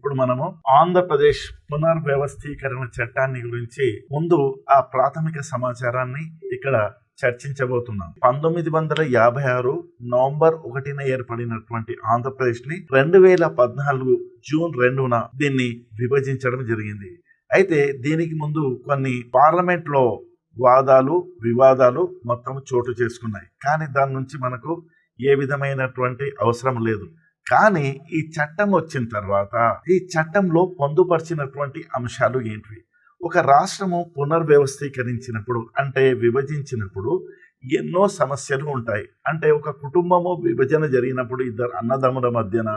ఇప్పుడు మనము ఆంధ్రప్రదేశ్ పునర్వ్యవస్థీకరణ చట్టాన్ని గురించి ముందు ఆ ప్రాథమిక సమాచారాన్ని ఇక్కడ చర్చించబోతున్నాం. 1956 నవంబర్ 1న ఏర్పడినటువంటి ఆంధ్రప్రదేశ్ ని 2014 జూన్ 2న దీన్ని విభజించడం జరిగింది. అయితే దీనికి ముందు కొన్ని పార్లమెంట్ లో వాదాలు వివాదాలు మొత్తం చోటు చేసుకున్నాయి. కానీ దాని నుంచి మనకు ఏ విధమైనటువంటి అవసరం లేదు. కానీ ఈ చట్టం వచ్చిన తర్వాత ఈ చట్టంలో పొందుపరిచినటువంటి అంశాలు ఏంటివి? ఒక రాష్ట్రము పునర్వ్యవస్థీకరించినప్పుడు అంటే విభజించినప్పుడు ఎన్నో సమస్యలు ఉంటాయి. అంటే ఒక కుటుంబము విభజన జరిగినప్పుడు ఇద్దరు అన్నదమ్ముల మధ్యన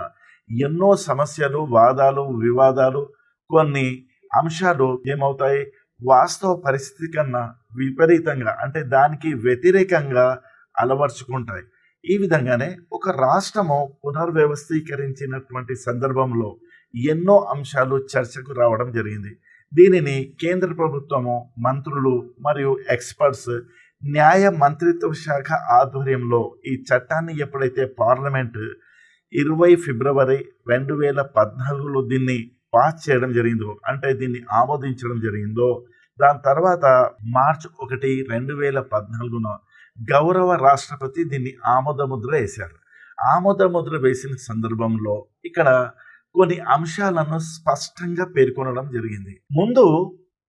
ఎన్నో సమస్యలు, వాదాలు, వివాదాలు, కొన్ని అంశాలు ఏమవుతాయి, వాస్తవ పరిస్థితి కన్నా విపరీతంగా అంటే దానికి వ్యతిరేకంగా అలవర్చుకుంటాయి. ఈ విధంగానే ఒక రాష్ట్రము పునర్వ్యవస్థీకరించినటువంటి సందర్భంలో ఎన్నో అంశాలు చర్చకు రావడం జరిగింది. దీనిని కేంద్ర ప్రభుత్వము, మంత్రులు మరియు ఎక్స్పర్ట్స్, న్యాయ మంత్రిత్వ శాఖ ఆధ్వర్యంలో ఈ చట్టాన్ని ఎప్పుడైతే పార్లమెంట్ 20 ఫిబ్రవరి 2014లో దీన్ని పాస్ చేయడం జరిగిందో, అంటే దీన్ని ఆమోదించడం జరిగిందో, దాని తర్వాత మార్చి 1, 2014న గౌరవ రాష్ట్రపతి దీన్ని ఆమోదముద్ర వేశారు. ఆమోదముద్ర వేసిన సందర్భంలో ఇక్కడ కొన్ని అంశాలను స్పష్టంగా పేర్కొనడం జరిగింది. ముందు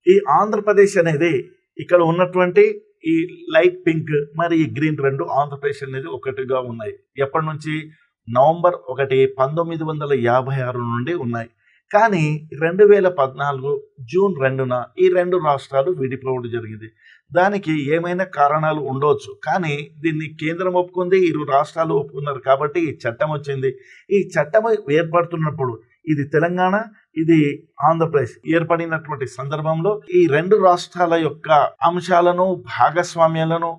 ఈ ఆంధ్రప్రదేశ్ అనేది ఇక్కడ ఉన్నటువంటి ఈ లైట్ పింక్ మరి ఈ గ్రీన్ రెండు ఆంధ్రప్రదేశ్ అనేది ఒకటిగా ఉన్నాయి. ఎప్పటి నుంచి? నవంబర్ 1, 1956 నుండి ఉన్నాయి. కానీ 2014 జూన్ 2న ఈ రెండు రాష్ట్రాలు విడిపోవడం జరిగింది. దానికి ఏమైనా కారణాలు ఉండవచ్చు. కానీ దీన్ని కేంద్రం ఒప్పుకుంది, ఇరు రాష్ట్రాలు ఒప్పుకున్నారు కాబట్టి ఈ చట్టం వచ్చింది. ఈ చట్టం ఏర్పడుతున్నప్పుడు ఇది తెలంగాణ, ఇది ఆంధ్రప్రదేశ్ ఏర్పడినటువంటి సందర్భంలో ఈ రెండు రాష్ట్రాల యొక్క అంశాలను, భాగస్వామ్యాలను,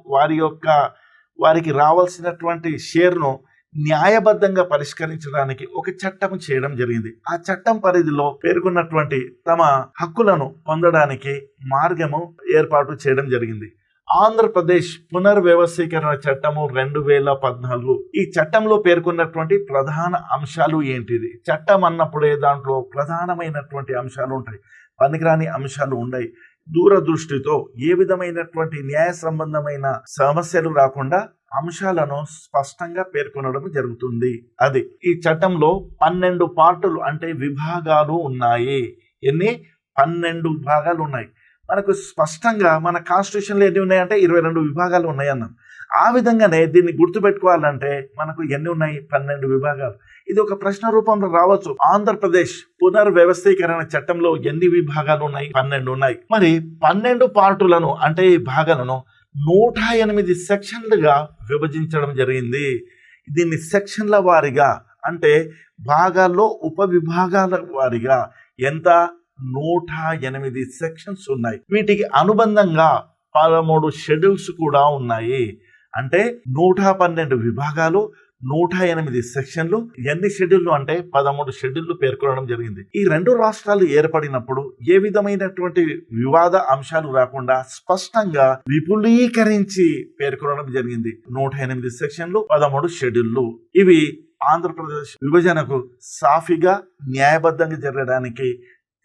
వారికి రావాల్సినటువంటి షేర్ను న్యాయబద్ధంగా పరిష్కరించడానికి ఒక చట్టం చేయడం జరిగింది. ఆ చట్టం పరిధిలో పేర్కొన్నటువంటి తమ హక్కులను పొందడానికి మార్గము ఏర్పాటు చేయడం జరిగింది. ఆంధ్రప్రదేశ్ పునర్వ్యవస్థీకరణ చట్టము 2014. ఈ చట్టంలో పేర్కొన్నటువంటి ప్రధాన అంశాలు ఏంటిది? చట్టం అన్నప్పుడే దాంట్లో ప్రధానమైనటువంటి అంశాలు ఉంటాయి, పనికిరాని అంశాలు ఉన్నాయి. దూరదృష్టితో ఏ విధమైనటువంటి న్యాయ సంబంధమైన సమస్యలు రాకుండా అంశాలను స్పష్టంగా పేర్కొనడం జరుగుతుంది. అది ఈ చట్టంలో 12 పార్టులు అంటే విభాగాలు ఉన్నాయి. ఎన్ని? 12 విభాగాలు ఉన్నాయి. మనకు స్పష్టంగా మన కాన్స్టిట్యూషన్లో ఎన్ని ఉన్నాయంటే 22 విభాగాలు ఉన్నాయి అన్నాం. ఆ విధంగానే దీన్ని గుర్తుపెట్టుకోవాలంటే మనకు ఎన్ని ఉన్నాయి? 12 విభాగాలు. ఇది ఒక ప్రశ్న రూపంలో రావచ్చు. ఆంధ్రప్రదేశ్ పునర్వ్యవస్థీకరణ చట్టంలో ఎన్ని విభాగాలు ఉన్నాయి? 12 ఉన్నాయి. మరి 12 పార్టులను అంటే ఈ భాగాలను 108 సెక్షన్లుగా విభజించడం జరిగింది. దీన్ని సెక్షన్ల వారీగా అంటే భాగాల్లో ఉప విభాగాల వారీగా ఎంత? 108 సెక్షన్స్ ఉన్నాయి. వీటికి అనుబంధంగా 13 షెడ్యూల్స్ కూడా ఉన్నాయి. అంటే 112 విభాగాలు, 108 సెక్షన్లు. ఎన్ని షెడ్యూళ్ళు అంటే 13 షెడ్యూళ్లు పేర్కొనడం జరిగింది. ఈ రెండు రాష్ట్రాలు ఏర్పడినప్పుడు ఏ విధమైనటువంటి వివాద అంశాలు రాకుండా స్పష్టంగా విపులీకరించి పేర్కొనడం జరిగింది. 108 సెక్షన్లు, 13 షెడ్యూళ్లు. ఇవి ఆంధ్రప్రదేశ్ విభజనకు సాఫీగా న్యాయబద్ధంగా జరగడానికి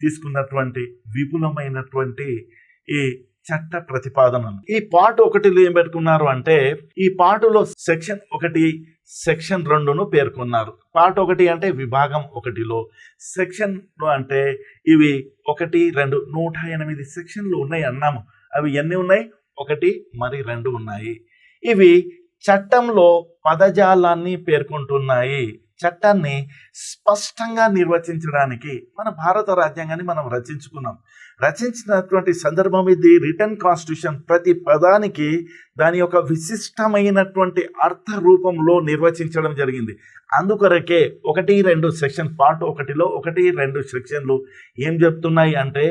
తీసుకున్నటువంటి విపులమైనటువంటి ఈ చట్ట ప్రతిపాదనలు. ఈ పార్ట్ 1లో ఏం పెట్టుకున్నారు అంటే ఈ పార్టులో సెక్షన్ 1, సెక్షన్ 2ను పేర్కొన్నారు. పార్ట్ 1 అంటే విభాగం 1లో, సెక్షన్ అంటే ఇవి 1, 2 108 సెక్షన్లు ఉన్నాయి అన్నాము. అవి ఎన్ని ఉన్నాయి? 1 మరి 2 ఉన్నాయి. ఇవి చట్టంలో పదజాలాన్ని పేర్కొంటున్నాయి. చట్టాన్ని స్పష్టంగా నిర్వచించడానికి మన భారత రాజ్యాంగాన్ని మనం రచించినటువంటి సందర్భం ఇది. రిటర్న్ కాన్స్టిట్యూషన్ ప్రతి పదానికి దాని యొక్క విశిష్టమైనటువంటి అర్థ రూపంలో నిర్వచించడం జరిగింది. అందుకొరకే 1, 2 సెక్షన్ పార్ట్ 1లో 1, 2 సెక్షన్లు ఏం చెప్తున్నాయి అంటే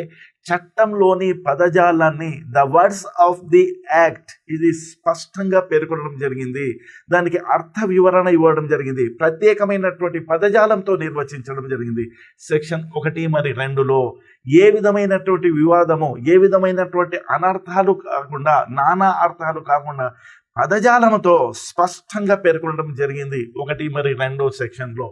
చట్టంలోని పదజాలాన్ని the words of the act ఇది స్పష్టంగా పేర్కొనడం జరిగింది. దానికి అర్థ వివరణ ఇవ్వడం జరిగింది. ప్రత్యేకమైనటువంటి పదజాలంతో నిర్వచించడం జరిగింది. సెక్షన్ 1 మరి 2లో ఏ విధమైనటువంటి వివాదము, ఏ విధమైనటువంటి అనర్థాలు కాకుండా, నానా అర్థాలు కాకుండా పదజాలంతో స్పష్టంగా పేర్కొనడం జరిగింది 1 మరి 2 సెక్షన్లో.